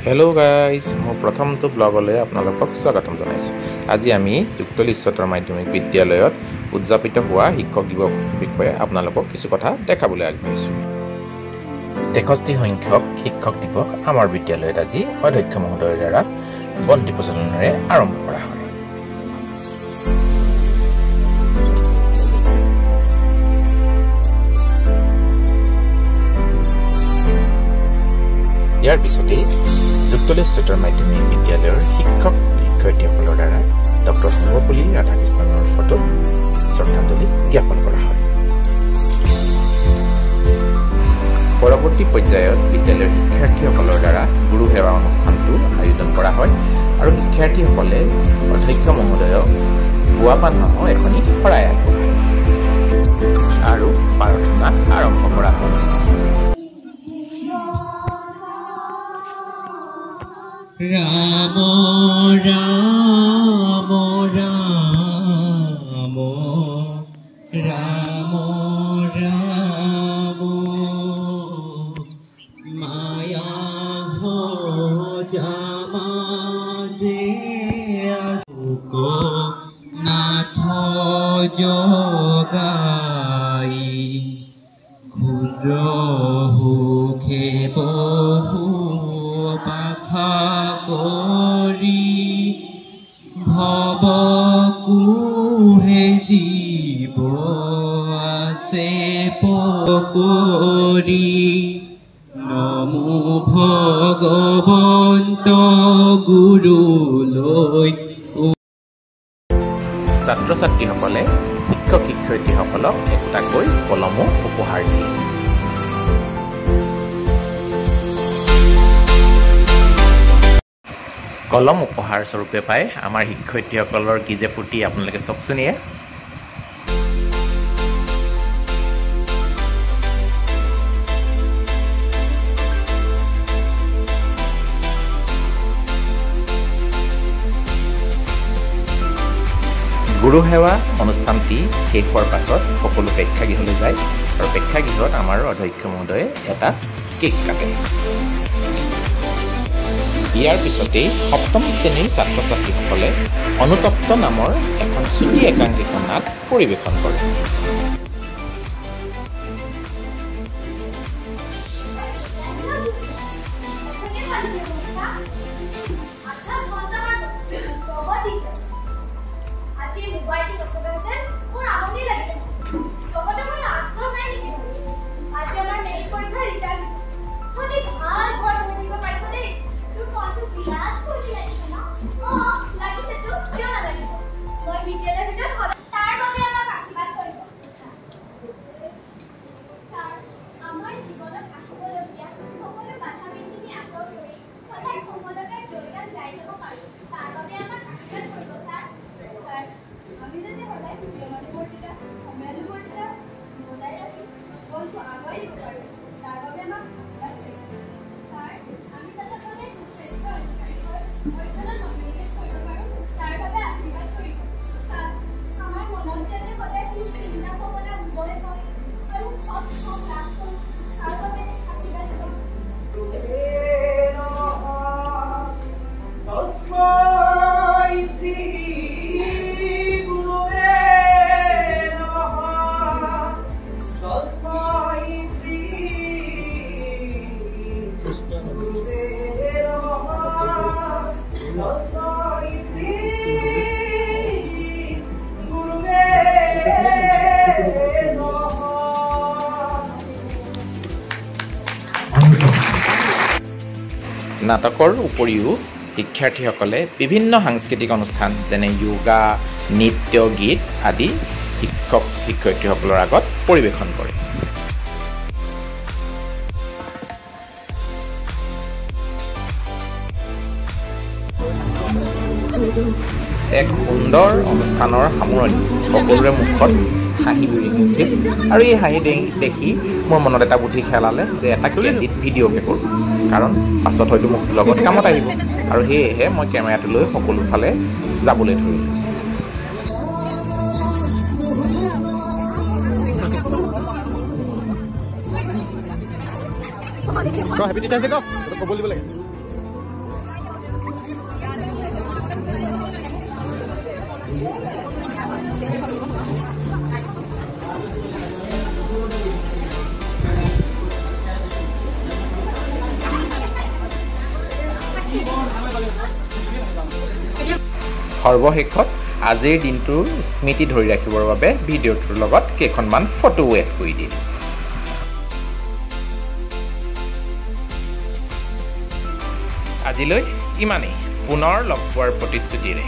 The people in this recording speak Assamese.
हेलो गाइज मोर प्रथम तो ब्लगले आपनालोকক स्वागतम जनाइছো। আজি আমি যুক্তলি উচ্চতৰ মাধ্যমিক বিদ্যালয়ত উদযাপিত হোৱা শিক্ষক দিৱস বিষয়ে আপোনালোকক কিছু কথা দেখাবলৈ আগবাঢ়িছো। 63 সংখ্যক শিক্ষক দিৱস আমাৰ বিদ্যালয়ত আজি অধ্যক্ষ মহোদয়ৰ দ্বাৰা বন্তি প্ৰজ্বলনেৰে আৰম্ভ কৰা হয়। ইয়াৰ পিছতে যুক্তলি উচ্চতৰ মাধ্যমিক বিদ্যালয়ৰ শিক্ষক শিক্ষয়িত্ৰীসকলৰ দ্বাৰা ডক্টৰ সৰ্বপল্লী ৰাধাকৃষ্ণনৰ ফটো শ্ৰদ্ধাঞ্জলি জ্ঞাপন কৰা হয়। পৰৱৰ্তী পৰ্যায়ত বিদ্যালয়ৰ শিক্ষাৰ্থীসকলৰ দ্বাৰা গুৰু সেৱা অনুষ্ঠানটো আয়োজন কৰা হয় আৰু শিক্ষাৰ্থীসকলে অধ্যক্ষ মহোদয়ক গুৱা পানসহ এখনি শৰাই আগবঢ়ায় আৰু প্ৰাৰ্থনা আৰম্ভ কৰা হয়। राम राम राम राम राम माया हो जामा दे को नाथ जोगाई क्षुद्र हुखे बहु पाखा करी भव कुहे जीव आसे पकरी नमो भगवंत गुरु लय। ছাত্ৰ ছাত্ৰীসকলে শিক্ষক শিক্ষয়িত্ৰীসকলক একোটাকৈ কলমো উপহাৰ দিয়ে। কলম উপহাৰ স্বৰূপে পাই আমাৰ শিক্ষয়িত্ৰীসকলৰ কি যে ফূৰ্তি আপোনালোকে চাওকচোনিয়ে। গুৰু সেৱা অনুষ্ঠানটি শেষ হোৱাৰ পাছত সকলো প্ৰেক্ষাগৃহলৈ যায় আৰু প্ৰেক্ষাগৃহত আমাৰ অধ্যক্ষ মহোদয়ে এটা কেক কাটে। ইয়াৰ পিছতেই সপ্তম শ্ৰেণীৰ ছাত্ৰ ছাত্ৰীসকলে অনুতপ্ত নামৰ এখন চুটি একাংকিকা নাট পৰিৱেশন কৰে। নাটকৰ উপৰিও শিক্ষাৰ্থীসকলে বিভিন্ন সাংস্কৃতিক অনুষ্ঠান যেনে যোগা নৃত্য গীত আদি শিক্ষক শিক্ষয়িত্ৰীসকলৰ আগত পৰিৱেশন কৰে। এক সুন্দৰ অনুষ্ঠানৰ সামৰণি সকলোৰে মুখত হাঁহি বিৰিঙি উঠিল আৰু এই হাঁহি দেখি মোৰ মনত এটা বুদ্ধি খেলালে যে এটা কেণ্ডিড ভিডিঅ'কে কৰোঁ, কাৰণ পাছত হয়তো মোক লগত কামত আহিব আৰু সেয়েহে মই কেমেৰাটো লৈ সকলো ফালে যাবলৈ ধৰিলোঁ। Go, happy to go. Go, সৰ্বশেষত আজিৰ দিনটোৰ স্মৃতি ধৰি ৰাখিবৰ বাবে ভিডিঅ'টোৰ লগত কেইখনমান ফটো এড কৰি দিম। আজিলৈ ইমানেই। পুনৰ লগ পোৱাৰ প্ৰতিশ্ৰুতিৰে